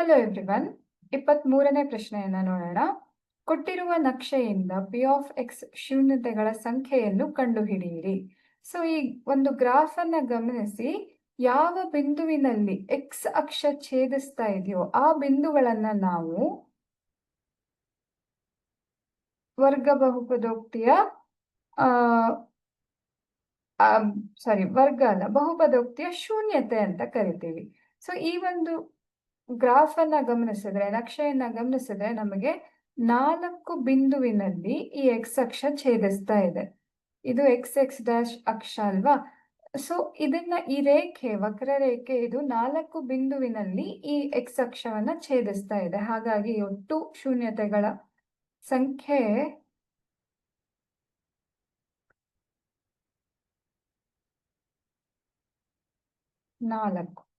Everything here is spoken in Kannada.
Hello everyone. 23ನೇ ಪ್ರಶ್ನೆಯನ್ನ ನೋಡೋಣ. ಕೊಟ್ಟಿರುವ ನಕ್ಷೆಯಿಂದ ಪಿ ಆಫ್ ಎಕ್ಸ್ ಶೂನ್ಯತೆಗಳ ಸಂಖ್ಯೆಯನ್ನು ಕಂಡುಹಿಡಿಯಿರಿ. ಸೊ ಈ ಒಂದು ಗ್ರಾಫ್ ಅನ್ನ ಗಮನಿಸಿ, ಯಾವ ಬಿಂದುವಿನಲ್ಲಿ ಎಕ್ಸ್ ಅಕ್ಷ ಛೇದಿಸ್ತಾ ಇದೆಯೋ ಆ ಬಿಂದುಗಳನ್ನ ನಾವು ವರ್ಗ ಬಹುಪದೋಕ್ತಿಯ ವರ್ಗ ಅಲ್ಲ, ಬಹುಪದೋಕ್ತಿಯ ಶೂನ್ಯತೆ ಅಂತ ಕರಿತೀವಿ. ಸೊ ಈ ಒಂದು ಗ್ರಾಫ್ ಅನ್ನ ಗಮನಿಸಿದ್ರೆ, ನಕ್ಷೆಯನ್ನ ಗಮನಿಸಿದ್ರೆ ನಮಗೆ 4 ಬಿಂದುವಿನಲ್ಲಿ ಈ ಎಕ್ಸ್ ಅಕ್ಷ ಛೇದಿಸ್ತಾ ಇದೆ. ಇದು ಎಕ್ಸ್ ಎಕ್ಸ್ ಡ್ಯಾಶ್ ಅಕ್ಷ ಅಲ್ವಾ? ಸೊ ಇದನ್ನ ಈ ರೇಖೆ, ವಕ್ರರೇಖೆ ಇದು 4 ಬಿಂದುವಿನಲ್ಲಿ ಈ ಎಕ್ಸ್ ಅಕ್ಷವನ್ನ ಛೇದಿಸ್ತಾ ಇದೆ. ಹಾಗಾಗಿ ಒಟ್ಟು ಶೂನ್ಯತೆಗಳ ಸಂಖ್ಯೆ 4.